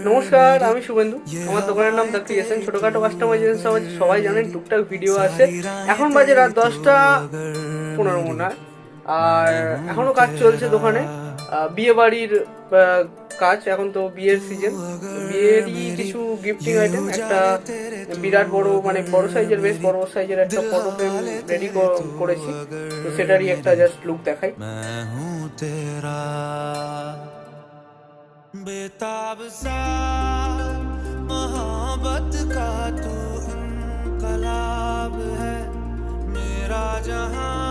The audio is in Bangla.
নমস্কার, আমি শুভেন্দু। আমার দোকানের নাম দ্য ক্রিয়েশন। ছোটখাটো কাস্টমাইজেশন সবাই জানেন, টুকটাক ভিডিও আসে। এখন বাজে রাত 10টা 15 মনে হয়। আর এখনো কাজ চলছে দোকানে। বিয়ে বাড়ির কাজ। এখন তো বিয়ের সিজন। বিয়েরই কিছু গিফটিং আইটেম, একটা বিরাট বড়, মানে বড় সাইজের, বেশ বড় সাইজের একটা ফটো ফ্রেম রেডি করেছি। তো সেটারই একটা জাস্ট লুক দেখাই। बेताब सा मोहब्बत का तू इनकलाब है मेरा जहां